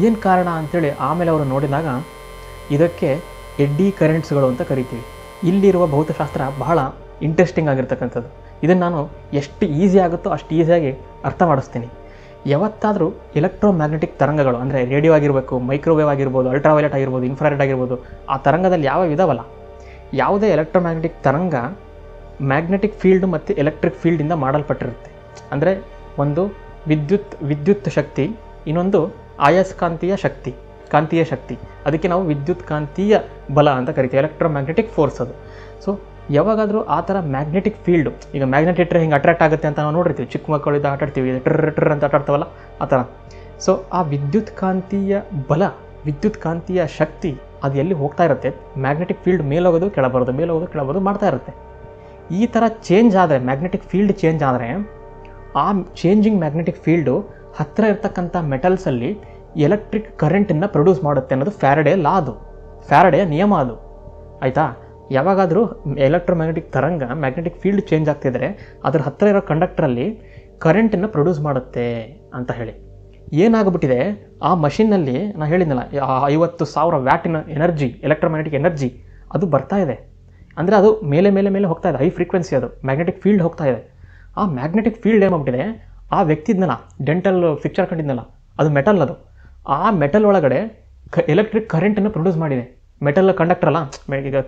ಏನು ಕಾರಣ ಅಂಥೇಳಿ ಆಮೇಲೆ ಅವರು ನೋಡಿದಾಗ ಇದಕ್ಕೆ ಎಡ್ಡಿ ಕರೆಂಟ್ಸ್ಗಳು ಅಂತ ಕರಿತೀವಿ. ಇಲ್ಲಿರುವ ಭೌತಶಾಸ್ತ್ರ ಬಹಳ ಇಂಟ್ರೆಸ್ಟಿಂಗ್ ಆಗಿರ್ತಕ್ಕಂಥದ್ದು. ಇದನ್ನು ನಾನು ಎಷ್ಟು ಈಸಿ ಆಗುತ್ತೋ ಅಷ್ಟು ಈಸಿಯಾಗಿ ಅರ್ಥ ಮಾಡಿಸ್ತೀನಿ. ಯಾವತ್ತಾದರೂ ಎಲೆಕ್ಟ್ರೋಮ್ಯಾಗ್ನೆಟಿಕ್ ತರಂಗಗಳು ಅಂದರೆ ರೇಡಿಯೋ ಆಗಿರಬೇಕು, ಮೈಕ್ರೋವೇವ್ ಆಗಿರ್ಬೋದು, ಅಲ್ಟ್ರಾವೈಲೆಟ್ ಆಗಿರ್ಬೋದು, ಇನ್ಫ್ರಾರೆಡ್ ಆಗಿರ್ಬೋದು, ಆ ತರಂಗದಲ್ಲಿ ಯಾವ ಇದಾವಲ್ಲ, ಯಾವುದೇ ಎಲೆಕ್ಟ್ರೋಮ್ಯಾಗ್ನೆಟಿಕ್ ತರಂಗ ಮ್ಯಾಗ್ನೆಟಿಕ್ ಫೀಲ್ಡ್ ಮತ್ತು ಎಲೆಕ್ಟ್ರಿಕ್ ಫೀಲ್ಡಿಂದ ಮಾಡಲ್ಪಟ್ಟಿರುತ್ತೆ. ಅಂದರೆ ಒಂದು ವಿದ್ಯುತ್ ಶಕ್ತಿ, ಇನ್ನೊಂದು ಆಯಸ್ಕಾಂತೀಯ ಶಕ್ತಿ, ಕಾಂತೀಯ ಶಕ್ತಿ. ಅದಕ್ಕೆ ನಾವು ವಿದ್ಯುತ್ ಕಾಂತೀಯ ಬಲ ಅಂತ ಕರಿತೀವಿ, ಎಲೆಕ್ಟ್ರೋಮ್ಯಾಗ್ನೆಟಿಕ್ ಫೋರ್ಸ್ ಅದು. ಸೊ ಯಾವಾಗಾದರೂ ಆ ಥರ ಮ್ಯಾಗ್ನೆಟಿಕ್ ಫೀಲ್ಡು, ಈಗ ಮ್ಯಾಗ್ನೆಟ್ ಇಟ್ಟರೆ ಹಿಂಗೆ ಅಟ್ರಾಕ್ಟ್ ಆಗುತ್ತೆ ಅಂತ ನಾವು ನೋಡಿರ್ತೀವಿ, ಚಿಕ್ಕ ಮಕ್ಕಳಿಂದ ಆಟಾಡ್ತೀವಿ, ಟ್ರ್ ಅಂತ ಆಟಾಡ್ತಾವಲ್ಲ ಆ ಥರ. ಸೊ ಆ ವಿದ್ಯುತ್ ಕಾಂತೀಯ ಬಲ, ವಿದ್ಯುತ್ ಕಾಂತೀಯ ಶಕ್ತಿ ಅದು ಎಲ್ಲಿ ಹೋಗ್ತಾ ಇರುತ್ತೆ, ಮ್ಯಾಗ್ನೆಟಿಕ್ ಫೀಲ್ಡ್ ಮೇಲೋಗೋದು ಕೆಳಬರೋದು, ಮೇಲೋಗೋದು ಕೆಳಬರೋದು ಮಾಡ್ತಾ ಇರುತ್ತೆ. ಈ ಥರ ಚೇಂಜ್ ಆದರೆ, ಮ್ಯಾಗ್ನೆಟಿಕ್ ಫೀಲ್ಡ್ ಚೇಂಜ್ ಆದರೆ, ಆ ಚೇಂಜಿಂಗ್ ಮ್ಯಾಗ್ನೆಟಿಕ್ ಫೀಲ್ಡು ಹತ್ತಿರ ಇರ್ತಕ್ಕಂಥ ಮೆಟಲ್ಸಲ್ಲಿ ಎಲೆಕ್ಟ್ರಿಕ್ ಕರೆಂಟನ್ನು ಪ್ರೊಡ್ಯೂಸ್ ಮಾಡುತ್ತೆ ಅನ್ನೋದು ಫ್ಯಾರಡೆ ಲಾ, ಅದು ಫ್ಯಾರಡೆಯ ನಿಯಮ ಅದು. ಆಯಿತಾ? ಯಾವಾಗಾದರೂ ಎಲೆಕ್ಟ್ರೋಮ್ಯಾಗ್ನೆಟಿಕ್ ತರಂಗ, ಮ್ಯಾಗ್ನೆಟಿಕ್ ಫೀಲ್ಡ್ ಚೇಂಜ್ ಆಗ್ತಿದ್ರೆ ಅದರ ಹತ್ತಿರ ಇರೋ ಕಂಡಕ್ಟರಲ್ಲಿ ಕರೆಂಟನ್ನು ಪ್ರೊಡ್ಯೂಸ್ ಮಾಡುತ್ತೆ ಅಂತ ಹೇಳಿ. ಏನಾಗ್ಬಿಟ್ಟಿದೆ ಆ ಮಷಿನ್ನಲ್ಲಿ, ನಾನು ಹೇಳಿದ್ನಲ್ಲ 50,000 ವ್ಯಾಟಿನ ಎನರ್ಜಿ, ಎಲೆಕ್ಟ್ರೋಮ್ಯಾಗ್ನೆಟಿಕ್ ಎನರ್ಜಿ ಅದು ಬರ್ತಾ ಇದೆ. ಅಂದರೆ ಅದು ಮೇಲೆ ಮೇಲೆ ಮೇಲೆ ಹೋಗ್ತಾ ಇದೆ, ಹೈ ಫ್ರೀಕ್ವೆನ್ಸಿ, ಅದು ಮ್ಯಾಗ್ನೆಟಿಕ್ ಫೀಲ್ಡ್ ಹೋಗ್ತಾ ಇದೆ. ಆ ಮ್ಯಾಗ್ನೆಟಿಕ್ ಫೀಲ್ಡ್ ಏನಾಗ್ಬಿಟ್ಟಿದೆ, ಆ ವ್ಯಕ್ತಿ ಇದ್ನಲ್ಲ, ಡೆಂಟಲ್ ಫಿಕ್ಚರ್ ಕಂಡಿದ್ನಲ್ಲ, ಅದು ಮೆಟಲ್, ಅದು ಆ ಮೆಟಲ್ ಒಳಗಡೆ ಎಲೆಕ್ಟ್ರಿಕ್ ಕರೆಂಟನ್ನು ಪ್ರೊಡ್ಯೂಸ್ ಮಾಡಿದೆ. ಮೆಟಲ್ ಕಂಡಕ್ಟರ್ ಅಲ್ಲ, ಈಗ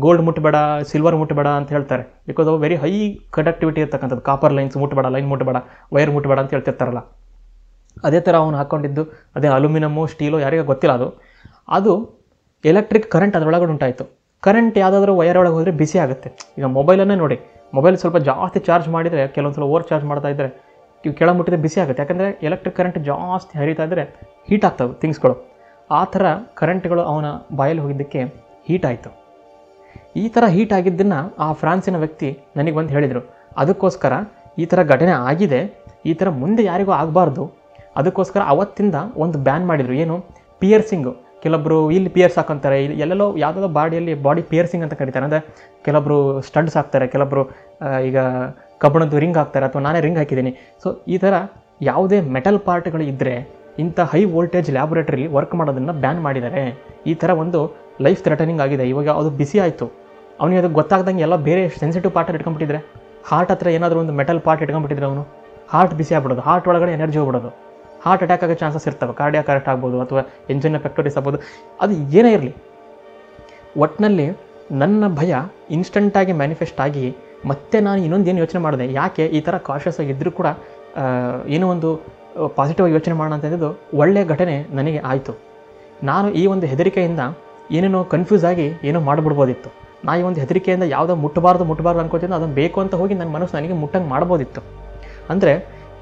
ಗೋಲ್ಡ್ ಮುಟ್ಟಬೇಡ, ಸಿಲ್ವರ್ ಮುಟ್ಟಬೇಡ ಅಂತ ಹೇಳ್ತಾರೆ, ಬಿಕಾಸ್ ಅವು ವೆರಿ ಹೈ ಕಂಡಕ್ಟಿವಿಟಿ ಇರ್ತಕ್ಕಂಥದ್ದು. ಕಾಪರ್ ಲೈನ್ಸ್ ಮುಟ್ಟಬೇಡ, ಲೈನ್ ಮುಟ್ಟಬೇಡ, ವೈರ್ ಮುಟ್ಟಬೇಡ ಅಂತ ಹೇಳ್ತಿರ್ತಾರಲ್ಲ, ಅದೇ ಥರ ಅವನು ಹಾಕ್ಕೊಂಡಿದ್ದು ಅದೇ ಅಲ್ಯೂಮಿನಿಯಮು, ಸ್ಟೀಲು, ಯಾರಿಗೂ ಗೊತ್ತಿಲ್ಲ, ಅದು ಎಲೆಕ್ಟ್ರಿಕ್ ಕರೆಂಟ್ ಅದರೊಳಗಡೆ ಉಂಟಾಯಿತು. ಕರೆಂಟ್ ಯಾವುದಾದ್ರೂ ವೈರ್ ಒಳಗೆ ಹೋದರೆ ಬಿಸಿ ಆಗುತ್ತೆ. ಈಗ ಮೊಬೈಲನ್ನೇ ನೋಡಿ, ಮೊಬೈಲ್ ಸ್ವಲ್ಪ ಜಾಸ್ತಿ ಚಾರ್ಜ್ ಮಾಡಿದರೆ, ಕೆಲವೊಂದು ಸಲ ಓವರ್ ಚಾರ್ಜ್ ಮಾಡ್ತಾ ಇದ್ದರೆ ಇವು ಕೆಳ ಮುಟ್ಟಿದ್ರೆ ಬಿಸಿ ಆಗುತ್ತೆ. ಯಾಕಂದರೆ ಎಲೆಕ್ಟ್ರಿಕ್ ಕರೆಂಟ್ ಜಾಸ್ತಿ ಹರಿತಾ ಇದ್ದರೆ ಹೀಟ್ ಆಗ್ತವೆ ಥಿಂಗ್ಸ್ಗಳು. ಆ ಥರ ಕರೆಂಟ್ಗಳು ಅವನ ಬಾಯಲ್ಲಿ ಹೋಗಿದ್ದಕ್ಕೆ ಹೀಟ್ ಆಯಿತು. ಈ ಥರ ಹೀಟ್ ಆಗಿದ್ದನ್ನು ಆ ಫ್ರಾನ್ಸಿನ ವ್ಯಕ್ತಿ ನನಗೆ ಬಂದು ಹೇಳಿದರು. ಅದಕ್ಕೋಸ್ಕರ ಈ ಥರ ಘಟನೆ ಆಗಿದೆ, ಈ ಥರ ಮುಂದೆ ಯಾರಿಗೂ ಆಗಬಾರ್ದು, ಅದಕ್ಕೋಸ್ಕರ ಅವತ್ತಿಂದ ಒಂದು ಬ್ಯಾನ್ ಮಾಡಿದರು. ಏನು? ಪಿಯರ್ಸಿಂಗು. ಕೆಲವೊಬ್ಬರು ಇಲ್ಲಿ ಪಿಯರ್ಸ್ ಹಾಕೊಂತಾರೆ, ಇಲ್ಲಿ ಎಲ್ಲೆಲ್ಲೋ ಯಾವುದೋ ಬಾಡಿ ಪಿಯರ್ಸಿಂಗ್ ಅಂತ ಕರೀತಾರೆ. ಅಂದರೆ ಕೆಲವೊಬ್ಬರು ಸ್ಟಡ್ಸ್ ಹಾಕ್ತಾರೆ, ಕೆಲವೊಬ್ಬರು ಈಗ ಕಬ್ಬಣದ್ದು ರಿಂಗ್ ಹಾಕ್ತಾರೆ, ಅಥವಾ ನಾನೇ ರಿಂಗ್ ಹಾಕಿದ್ದೀನಿ. ಸೊ ಈ ಥರ ಯಾವುದೇ ಮೆಟಲ್ ಪಾರ್ಟ್ಗಳು ಇದ್ದರೆ ಇಂಥ ಹೈ ವೋಲ್ಟೇಜ್ ಲ್ಯಾಬೊರೇಟರಿ ವರ್ಕ್ ಮಾಡೋದನ್ನು ಬ್ಯಾನ್ ಮಾಡಿದ್ದಾರೆ. ಈ ಥರ ಒಂದು ಲೈಫ್ ಥ್ರೆಟನಿಂಗ್ ಆಗಿದೆ. ಇವಾಗ ಅದು ಬಿಸಿ ಆಯಿತು, ಅವನಿಗೆ ಅದು ಗೊತ್ತಾಗ್ದಂಗೆ ಎಲ್ಲ ಬೇರೆ ಸೆನ್ಸಿಟಿವ್ ಪಾರ್ಟಲ್ಲಿ ಇಟ್ಕೊಂಡ್ಬಿಟ್ಟಿದ್ರೆ, ಹಾರ್ಟ್ ಹತ್ರ ಏನಾದರೂ ಒಂದು ಮೆಟಲ್ ಪಾರ್ಟ್ ಇಟ್ಕೊಂಡ್ಬಿಟ್ಟಿದ್ರೆ ಅವನು ಹಾರ್ಟ್ ಬಿಸಿ ಆಗ್ಬಿಡೋದು, ಹಾರ್ಟ್ ಒಳಗಡೆ ಎನರ್ಜಿ ಹೋಗ್ಬಿಡೋದು, ಹಾರ್ಟ್ ಅಟ್ಯಾಕ್ ಆಗೋ ಚಾನ್ಸಸ್ ಇರ್ತವೆ, ಕಾರ್ಡಿಯಾಕ್ ಅರೆಸ್ಟ್ ಆಗ್ಬೋದು, ಅಥವಾ ಎಂಜಿನ್ ಪೆಕ್ಟೋರಿಸ್ ಆಗ್ಬೋದು, ಅದು ಏನೇ ಇರಲಿ. ಒಟ್ಟಿನಲ್ಲಿ ನನ್ನ ಭಯ ಇನ್ಸ್ಟಂಟಾಗಿ ಮ್ಯಾನಿಫೆಸ್ಟ್ ಆಗಿ ಮತ್ತೆ ನಾನು ಇನ್ನೊಂದೇನು ಯೋಚನೆ ಮಾಡಿದೆ, ಯಾಕೆ ಈ ಥರ ಕಾಷಸ್ ಆಗಿದ್ದರೂ ಕೂಡ ಏನೋ ಒಂದು ಪಾಸಿಟಿವ್ ಆಗಿ ಯೋಚನೆ ಮಾಡೋಣ ಅಂತಂದಿದ್ದು ಒಳ್ಳೆಯ ಘಟನೆ ನನಗೆ ಆಯಿತು. ನಾನು ಈ ಒಂದು ಹೆದರಿಕೆಯಿಂದ ಏನೇನೋ ಕನ್ಫ್ಯೂಸ್ ಆಗಿ ಏನೋ ಮಾಡಿಬಿಡ್ಬೋದಿತ್ತು. ನಾ ಈ ಒಂದು ಹೆದರಿಕೆಯಿಂದ ಯಾವುದೋ ಮುಟ್ಟಬಾರ್ದು ಅನ್ಕೋತಿದ್ದೆ, ಅದನ್ನು ಬೇಕು ಅಂತ ಹೋಗಿ ನನ್ನ ಮನಸ್ಸು ನನಗೆ ಮುಟ್ಟಂಗೆ ಮಾಡ್ಬೋದಿತ್ತು. ಅಂದರೆ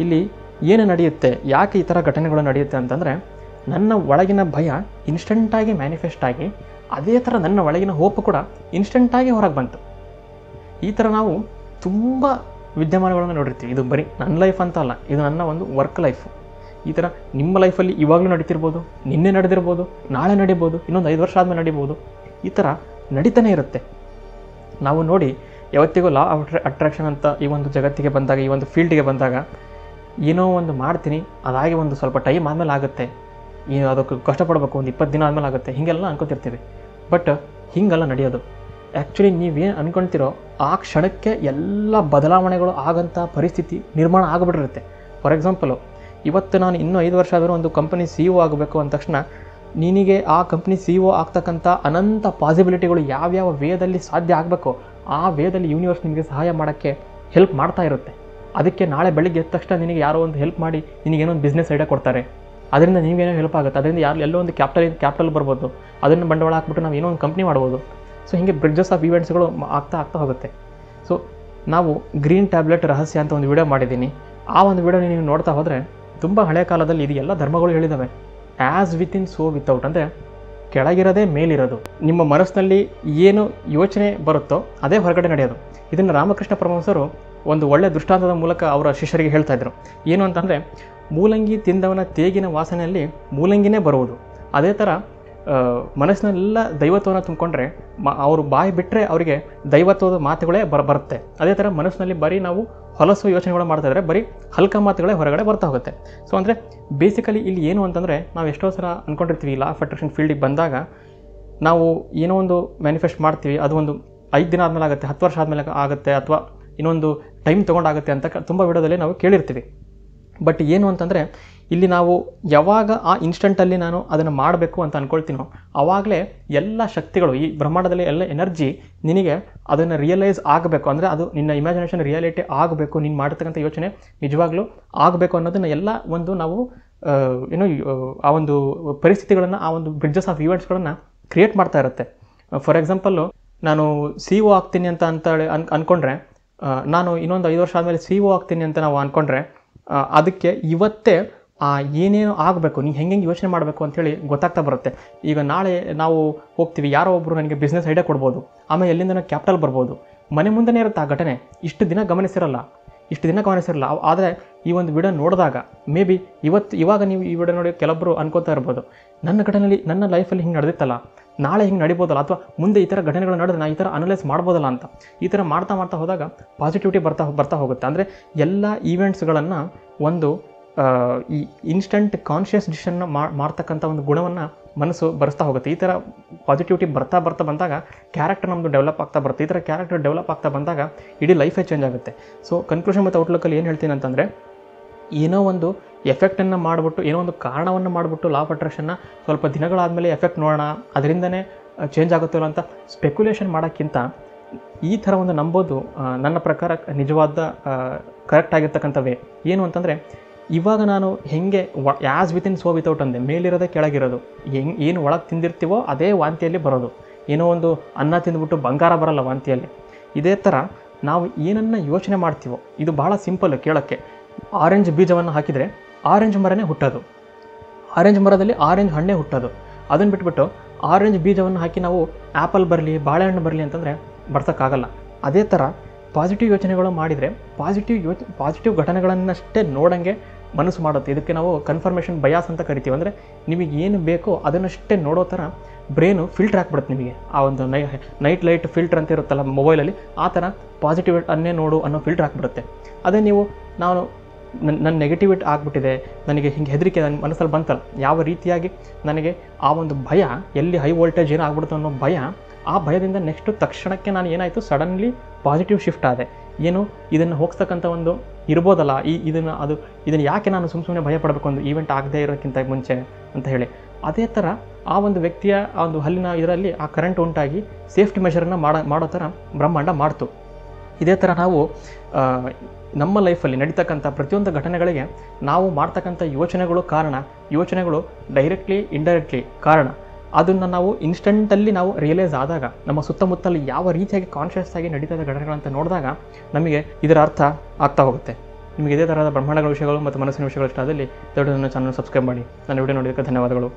ಇಲ್ಲಿ ಏನು ನಡೆಯುತ್ತೆ, ಯಾಕೆ ಈ ಥರ ಘಟನೆಗಳು ನಡೆಯುತ್ತೆ ಅಂತಂದರೆ, ನನ್ನ ಒಳಗಿನ ಭಯ ಇನ್ಸ್ಟಂಟಾಗಿ ಮ್ಯಾನಿಫೆಸ್ಟ್ ಆಗಿ ಅದೇ ಥರ ನನ್ನ ಒಳಗಿನ ಹೋಪ್ ಕೂಡ ಇನ್ಸ್ಟಂಟಾಗಿ ಹೊರಗೆ ಬಂತು. ಈ ಥರ ನಾವು ತುಂಬ ವಿದ್ಯಮಾನಗಳನ್ನು ನೋಡಿರ್ತೀವಿ. ಇದು ಬರೀ ನನ್ನ ಲೈಫ್ ಅಂತ ಅಲ್ಲ, ಇದು ನನ್ನ ಒಂದು ವರ್ಕ್ ಲೈಫು. ಈ ಥರ ನಿಮ್ಮ ಲೈಫಲ್ಲಿ ಇವಾಗಲೂ ನಡೀತಿರ್ಬೋದು, ನಿನ್ನೆ ನಡೆದಿರ್ಬೋದು, ನಾಳೆ ನಡೀಬೋದು, ಇನ್ನೊಂದು 5 ವರ್ಷ ಆದಮೇಲೆ ನಡೀಬೋದು. ಈ ಥರ ನಡೀತಾನೆ ಇರುತ್ತೆ. ನಾವು ನೋಡಿ ಯಾವತ್ತಿಗೂ ಲಾ ಆಫ್ ಅಟ್ರಾಕ್ಷನ್ ಅಂತ ಈ ಒಂದು ಜಗತ್ತಿಗೆ ಬಂದಾಗ, ಈ ಒಂದು ಫೀಲ್ಡ್ಗೆ ಬಂದಾಗ, ಏನೋ ಒಂದು ಮಾಡ್ತೀನಿ, ಅದಾಗಿ ಒಂದು ಸ್ವಲ್ಪ ಟೈಮ್ ಆದಮೇಲೆ ಆಗುತ್ತೆ, ಅದಕ್ಕೆ ಕಷ್ಟಪಡಬೇಕು, ಒಂದು 20 ದಿನ ಆದಮೇಲೆ ಆಗುತ್ತೆ, ಹೀಗೆಲ್ಲ ಅನ್ಕೊತಿರ್ತೀವಿ. ಬಟ್ ಹೀಗೆಲ್ಲ ನಡೆಯೋದು. ಆ್ಯಕ್ಚುಲಿ ನೀವೇನು ಅಂದ್ಕೊಳ್ತಿರೋ ಆ ಕ್ಷಣಕ್ಕೆ ಎಲ್ಲ ಬದಲಾವಣೆಗಳು ಆಗೋಂಥ ಪರಿಸ್ಥಿತಿ ನಿರ್ಮಾಣ ಆಗಿಬಿಟ್ಟಿರುತ್ತೆ. ಫಾರ್ ಎಕ್ಸಾಂಪಲು, ಇವತ್ತು ನಾನು ಇನ್ನೂ 5 ವರ್ಷ ಆದರೂ ಒಂದು ಕಂಪನಿ CEO ಆಗಬೇಕು ಅಂದ ತಕ್ಷಣ ನಿನಗೆ ಆ ಕಂಪ್ನಿ CEO ಆಗ್ತಕ್ಕಂಥ ಅನಂತ ಪಾಸಿಬಿಲಿಟಿಗಳು ಯಾವ್ಯಾವ ವೇದಲ್ಲಿ ಸಾಧ್ಯ ಆಗಬೇಕೋ ಆ ವೇದಲ್ಲಿ ಯೂನಿವರ್ಸ್ ನಿಮಗೆ ಸಹಾಯ ಮಾಡೋಕ್ಕೆ ಹೆಲ್ಪ್ ಮಾಡ್ತಾ ಇರುತ್ತೆ. ಅದಕ್ಕೆ ನಾಳೆ ಬೆಳಿಗ್ಗೆ ಎದ್ದ ತಕ್ಷಣ ನಿನಗೆ ಯಾರೋ ಒಂದು ಹೆಲ್ಪ್ ಮಾಡಿ ನಿನಗೇನೋ ಒಂದು ಬಿಸ್ನೆಸ್ ಐಡಿಯಾ ಕೊಡ್ತಾರೆ, ಅದರಿಂದ ನಿಮಗೇನೋ ಹೆಲ್ಪ್ ಆಗುತ್ತೆ, ಅದರಿಂದ ಎಲ್ಲೋ ಒಂದು ಕ್ಯಾಪಿಟಲ್ ಬರ್ಬೋದು, ಅದನ್ನು ಬಂಡವಾಳ ಹಾಕ್ಬಿಟ್ಟು ನಾವು ಏನೋ ಒಂದು ಕಂಪ್ನಿ ಮಾಡ್ಬೋದು. ಸೊ ಹೀಗೆ ಬ್ರಿಡ್ಜಸ್ ಆಫ್ ಈವೆಂಟ್ಸ್ಗಳು ಆಗ್ತಾ ಹೋಗುತ್ತೆ. ಸೊ ನಾವು ಗ್ರೀನ್ ಟ್ಯಾಬ್ಲೆಟ್ ರಹಸ್ಯ ಅಂತ ಒಂದು ವಿಡಿಯೋ ಮಾಡಿದ್ದೀನಿ. ಆ ಒಂದು ವಿಡಿಯೋ ನೀವು ನೋಡ್ತಾ ಹೋದರೆ ತುಂಬ ಹಳೆಯ ಕಾಲದಲ್ಲಿ ಇದು ಎಲ್ಲ ಧರ್ಮಗಳು ಹೇಳಿದ್ದಾವೆ. ಆ್ಯಸ್ ವಿತಿನ್ ಸೋ ವಿತೌಟ್, ಅಂದರೆ ಕೆಳಗಿರೋದೇ ಮೇಲಿರೋದು. ನಿಮ್ಮ ಮನಸ್ಸಿನಲ್ಲಿ ಏನು ಯೋಚನೆ ಬರುತ್ತೋ ಅದೇ ಹೊರಗಡೆ ನಡೆಯೋದು. ಇದನ್ನು ರಾಮಕೃಷ್ಣ ಪರಮಹಂಸರು ಒಂದು ಒಳ್ಳೆಯ ದೃಷ್ಟಾಂತದ ಮೂಲಕ ಅವರ ಶಿಷ್ಯರಿಗೆ ಹೇಳ್ತಾ ಇದ್ರು. ಏನು ಅಂತಂದರೆ, ಮೂಲಂಗಿ ತಿಂದವನ ತೇಗಿನ ವಾಸನೆಯಲ್ಲಿ ಮೂಲಂಗಿನೇ ಬರುವುದು. ಅದೇ ಥರ ಮನಸ್ಸಿನೆಲ್ಲ ದೈವತ್ವವನ್ನು ತುಂಬಿಕೊಂಡ್ರೆ ಅವರು ಬಾಯಿ ಬಿಟ್ಟರೆ ಅವರಿಗೆ ದೈವತ್ವದ ಮಾತುಗಳೇ ಬರುತ್ತೆ. ಅದೇ ಥರ ಮನಸ್ಸಿನಲ್ಲಿ ಬರೀ ನಾವು ಹೊಲಸು ಯೋಚನೆಗಳು ಮಾಡ್ತಾ ಇದ್ದರೆ ಬರೀ ಹಲ್ಕ ಮಾತುಗಳೇ ಹೊರಗಡೆ ಬರ್ತಾ ಹೋಗುತ್ತೆ. ಸೊ ಅಂದರೆ ಬೇಸಿಕಲಿ ಇಲ್ಲಿ ಏನು ಅಂತಂದರೆ ನಾವು ಎಷ್ಟೋ ಸಲ ಅಂದ್ಕೊಂಡಿರ್ತೀವಿ ಲಾ ಆಫ್ ಅಟ್ರಾಕ್ಷನ್ ಫೀಲ್ಡಿಗೆ ಬಂದಾಗ ನಾವು ಏನೋ ಒಂದು ಮ್ಯಾನಿಫೆಸ್ಟ್ ಮಾಡ್ತೀವಿ, ಅದು ಒಂದು 5 ದಿನ ಆದಮೇಲೆ ಆಗುತ್ತೆ, 10 ವರ್ಷ ಆದಮೇಲೆ ಆಗುತ್ತೆ, ಅಥವಾ ಇನ್ನೊಂದು ಟೈಮ್ ತೊಗೊಂಡಾಗುತ್ತೆ ಅಂತ ತುಂಬ ವಿಡಿಯೋದಲ್ಲಿ ನಾವು ಕೇಳಿರ್ತೀವಿ. ಬಟ್ ಏನು ಅಂತಂದರೆ ಇಲ್ಲಿ ನಾವು ಯಾವಾಗ ಆ ಇನ್ಸ್ಟಂಟಲ್ಲಿ ನಾನು ಅದನ್ನು ಮಾಡಬೇಕು ಅಂತ ಅಂದ್ಕೊಳ್ತೀನೋ ಆವಾಗಲೇ ಎಲ್ಲ ಶಕ್ತಿಗಳು, ಈ ಬ್ರಹ್ಮಾಂಡದಲ್ಲಿ ಎಲ್ಲ ಎನರ್ಜಿ ನಿನಗೆ ಅದನ್ನು ರಿಯಲೈಸ್ ಆಗಬೇಕು, ಅಂದರೆ ಅದು ನಿನ್ನ ಇಮ್ಯಾಜಿನೇಷನ್ ರಿಯಾಲಿಟಿ ಆಗಬೇಕು, ನೀನು ಮಾಡ್ತಕ್ಕಂಥ ಯೋಚನೆ ನಿಜವಾಗ್ಲೂ ಆಗಬೇಕು ಅನ್ನೋದನ್ನು ಎಲ್ಲ ಒಂದು ನಾವು ಏನೋ ಆ ಒಂದು ಪರಿಸ್ಥಿತಿಗಳನ್ನು, ಆ ಒಂದು ಬ್ರಿಡ್ಜಸ್ ಆಫ್ ಈವೆಂಟ್ಸ್ಗಳನ್ನು ಕ್ರಿಯೇಟ್ ಮಾಡ್ತಾ ಇರುತ್ತೆ. ಫಾರ್ ಎಕ್ಸಾಂಪಲ್ಲು ನಾನು CEO ಆಗ್ತೀನಿ ಅಂತ ಅಂದ್ಕೊಂಡ್ರೆ, ನಾನು ಇನ್ನೊಂದು 5 ವರ್ಷ ಆದಮೇಲೆ CEO ಆಗ್ತೀನಿ ಅಂತ ನಾವು ಅಂದ್ಕೊಂಡ್ರೆ ಅದಕ್ಕೆ ಇವತ್ತೇ ಏನೇನು ಆಗಬೇಕು, ನೀವು ಹೆಂಗೆ ಯೋಚನೆ ಮಾಡಬೇಕು ಅಂಥೇಳಿ ಗೊತ್ತಾಗ್ತಾ ಬರುತ್ತೆ. ಈಗ ನಾಳೆ ನಾವು ಹೋಗ್ತೀವಿ, ಯಾರೋ ಒಬ್ಬರು ನನಗೆ ಬಿಸ್ನೆಸ್ ಐಡಿಯಾ ಕೊಡ್ಬೋದು, ಆಮೇಲೆ ಎಲ್ಲಿಂದ ಕ್ಯಾಪಿಟಲ್ ಬರ್ಬೋದು, ಮನೆ ಮುಂದೆನೇ ಇರುತ್ತೆ ಆ ಘಟನೆ, ಇಷ್ಟು ದಿನ ಗಮನಿಸಿರಲ್ಲ. ಆದರೆ ಈ ಒಂದು ವಿಡಿಯೋ ನೋಡಿದಾಗ ಮೇ ಬಿ ಇವಾಗ ನೀವು ಈ ವಿಡಿಯೋ ನೋಡಿ ಕೆಲವೊಬ್ಬರು ಅನ್ಕೋತಾ ಇರ್ಬೋದು, ನನ್ನ ಘಟನೆಯಲ್ಲಿ ನನ್ನ ಲೈಫಲ್ಲಿ ಹಿಂಗೆ ನಡೆದಿತ್ತಲ್ಲ, ನಾಳೆ ಹಿಂಗೆ ನಡಿಬೋದಲ್ಲ, ಅಥವಾ ಮುಂದೆ ಈ ಥರ ಘಟನೆಗಳು ನಡೆದ್ರೆ ನಾನು ಈ ಥರ ಅನಲೈಸ್ ಮಾಡ್ಬೋದಲ್ಲ ಅಂತ. ಈ ಥರ ಮಾಡ್ತಾ ಹೋದಾಗ ಪಾಸಿಟಿವಿಟಿ ಬರ್ತಾ ಹೋಗುತ್ತೆ. ಅಂದರೆ ಎಲ್ಲ ಈವೆಂಟ್ಸ್ಗಳನ್ನು ಒಂದು ಈ ಇನ್ಸ್ಟಂಟ್ ಕಾನ್ಷಿಯಸ್ ಡಿಸಿಷನ್ನ ಮಾಡ್ತಕ್ಕಂಥ ಒಂದು ಗುಣವನ್ನು ಮನಸ್ಸು ಬರೆಸ್ತಾ ಹೋಗುತ್ತೆ. ಈ ಥರ ಪಾಸಿಟಿವಿಟಿ ಬರ್ತಾ ಬಂದಾಗ ಕ್ಯಾರೆಕ್ಟರ್ ನಮ್ಮದು ಡೆವಲಪ್ ಆಗ್ತಾ ಬರುತ್ತೆ. ಈ ಥರ ಕ್ಯಾರೆಕ್ಟರ್ ಡೆವಲಪ್ ಆಗ್ತಾ ಬಂದಾಗ ಇಡೀ ಲೈಫೇ ಚೇಂಜ್ ಆಗುತ್ತೆ. ಸೊ ಕನ್ಕ್ಲೂಷನ್ ಮತ್ತು ಔಟ್ಲುಕ್ಕಲ್ಲಿ ಏನು ಹೇಳ್ತೀನಿ ಅಂತಂದರೆ, ಏನೋ ಒಂದು ಎಫೆಕ್ಟನ್ನು ಮಾಡಿಬಿಟ್ಟು, ಏನೋ ಒಂದು ಕಾರಣವನ್ನು ಮಾಡಿಬಿಟ್ಟು ಲಾ ಆಫ್ ಅಟ್ರಾಕ್ಷನ್ನ ಸ್ವಲ್ಪ ದಿನಗಳಾದಮೇಲೆ ಎಫೆಕ್ಟ್ ನೋಡೋಣ, ಅದರಿಂದನೇ ಚೇಂಜ್ ಆಗುತ್ತಲ್ಲ ಅಂತ ಸ್ಪೆಕ್ಯುಲೇಷನ್ ಮಾಡೋಕ್ಕಿಂತ ಈ ಥರ ಒಂದು ನಂಬೋದು ನನ್ನ ಪ್ರಕಾರ ನಿಜವಾದ ಕರೆಕ್ಟ್ ಆಗಿರ್ತಕ್ಕಂಥ ವೇ. ಏನು ಅಂತಂದರೆ, ಇವಾಗ ನಾನು ಹೆಂಗೆ ಆ್ಯಸ್ ವಿತಿನ್ ಸೋ ವಿತೌಟ್ ಅಂದೆ, ಮೇಲಿರೋದೇ ಕೆಳಗಿರೋದು, ಏನು ಒಳಗೆ ತಿಂದಿರ್ತೀವೋ ಅದೇ ವಾಂತಿಯಲ್ಲಿ ಬರೋದು. ಏನೋ ಒಂದು ಅನ್ನ ತಿಂದುಬಿಟ್ಟು ಬಂಗಾರ ಬರಲ್ಲ ವಾಂತಿಯಲ್ಲಿ. ಇದೇ ಥರ ನಾವು ಏನನ್ನು ಯೋಚನೆ ಮಾಡ್ತೀವೋ, ಇದು ಭಾಳ ಸಿಂಪಲ್ ಕೇಳೋಕ್ಕೆ. ಆರೆಂಜ್ ಬೀಜವನ್ನು ಹಾಕಿದರೆ ಆರೆಂಜ್ ಮರನೇ ಹುಟ್ಟೋದು, ಆರೆಂಜ್ ಮರದಲ್ಲಿ ಆರೆಂಜ್ ಹಣ್ಣೇ ಹುಟ್ಟೋದು. ಅದನ್ನು ಬಿಟ್ಬಿಟ್ಟು ಆರೆಂಜ್ ಬೀಜವನ್ನು ಹಾಕಿ ನಾವು ಆ್ಯಪಲ್ ಬರಲಿ, ಬಾಳೆಹಣ್ಣು ಬರಲಿ ಅಂತಂದರೆ ಬರ್ಸೋಕ್ಕಾಗಲ್ಲ. ಅದೇ ಥರ ಪಾಸಿಟಿವ್ ಯೋಚನೆಗಳು ಮಾಡಿದರೆ ಪಾಸಿಟಿವ್ ಘಟನೆಗಳನ್ನಷ್ಟೇ ನೋಡೋಂಗೆ ಮನಸ್ಸು ಮಾಡುತ್ತೆ. ಇದಕ್ಕೆ ನಾವು ಕನ್ಫರ್ಮೇಷನ್ ಬಯಾಸ್ ಅಂತ ಕರಿತೀವಿ. ಅಂದರೆ ನಿಮಗೆ ಏನು ಬೇಕೋ ಅದನ್ನಷ್ಟೇ ನೋಡೋ ಥರ ಬ್ರೈನು ಫಿಲ್ಟರ್ ಹಾಕ್ಬಿಡುತ್ತೆ ನಿಮಗೆ. ಆ ಒಂದು ನೈಟ್ ಲೈಟ್ ಫಿಲ್ಟರ್ ಅಂತ ಇರುತ್ತಲ್ಲ ಮೊಬೈಲಲ್ಲಿ, ಆ ಥರ ಪಾಸಿಟಿವ್ ಅನ್ನೇ ನೋಡು ಅನ್ನೋ ಫಿಲ್ಟರ್ ಹಾಕ್ಬಿಡುತ್ತೆ. ಅದೇ ನೀವು ನನ್ನ ನೆಗೆಟಿವಿಟಿ ಆಗಿಬಿಟ್ಟಿದೆ, ನನಗೆ ಹಿಂಗೆ ಹೆದರಿಕೆ ನನ್ನ ಮನಸ್ಸಲ್ಲಿ ಬಂತಲ್ಲ, ಯಾವ ರೀತಿಯಾಗಿ ನನಗೆ ಆ ಒಂದು ಭಯ, ಎಲ್ಲಿ ಹೈ ವೋಲ್ಟೇಜ್ ಏನೋ ಆಗ್ಬಿಡುತ್ತೆ ಅನ್ನೋ ಭಯ, ಆ ಭಯದಿಂದ ನೆಕ್ಸ್ಟು ತಕ್ಷಣಕ್ಕೆ ನಾನು ಏನಾಯಿತು, ಸಡನ್ಲಿ ಪಾಸಿಟಿವ್ ಶಿಫ್ಟ್ ಆದೆ. ಏನು ಇದನ್ನು ಹೋಗ್ತಕ್ಕಂಥ ಒಂದು ಇರ್ಬೋದಲ್ಲ, ಇದನ್ನು ಯಾಕೆ ನಾನು ಸುಮ್ಮನೆ ಭಯ ಪಡಬೇಕು ಒಂದು ಈವೆಂಟ್ ಆಗದೇ ಇರೋಕ್ಕಿಂತ ಮುಂಚೆ ಅಂತ ಹೇಳಿ. ಅದೇ ಥರ ಆ ಒಂದು ವ್ಯಕ್ತಿಯ ಆ ಒಂದು ಹಲ್ಲಿನ ಇದರಲ್ಲಿ ಆ ಕರೆಂಟ್ ಉಂಟಾಗಿ ಸೇಫ್ಟಿ ಮೆಷರನ್ನು ಮಾಡೋ ಥರ ಬ್ರಹ್ಮಾಂಡ ಮಾಡ್ತು. ಇದೇ ಥರ ನಾವು ನಮ್ಮ ಲೈಫಲ್ಲಿ ನಡೀತಕ್ಕಂಥ ಪ್ರತಿಯೊಂದು ಘಟನೆಗಳಿಗೆ ನಾವು ಮಾಡ್ತಕ್ಕಂಥ ಯೋಚನೆಗಳು ಡೈರೆಕ್ಟ್ಲಿ ಇಂಡೈರೆಕ್ಟ್ಲಿ ಕಾರಣ. ಅದನ್ನು ನಾವು ಇನ್ಸ್ಟಂಟಲ್ಲಿ ನಾವು ರಿಯಲೈಸ್ ಆದಾಗ, ನಮ್ಮ ಸುತ್ತಮುತ್ತಲು ಯಾವ ರೀತಿಯಾಗಿ ಕಾನ್ಷಿಯಸ್ ಆಗಿ ನಡೀತದ ಘಟನೆಗಳಂತ ನೋಡಿದಾಗ ನಮಗೆ ಇದರ ಅರ್ಥ ಆಗ್ತಾ ಹೋಗುತ್ತೆ. ನಿಮಗೆ ಇದೇ ಥರದ ಬ್ರಹ್ಮಾಂಡಗಳ ವಿಷಯಗಳು ಮತ್ತು ಮನಸ್ಸಿನ ವಿಷಯಗಳು ಇಷ್ಟ ಆದಲ್ಲಿ ದಯವಿಟ್ಟು ನನ್ನ ಚಾನಲ್ ಸಬ್ಸ್ಕ್ರೈಬ್ ಮಾಡಿ. ನನ್ನ ವಿಡಿಯೋ ನೋಡೋದಕ್ಕೆ ಧನ್ಯವಾದಗಳು.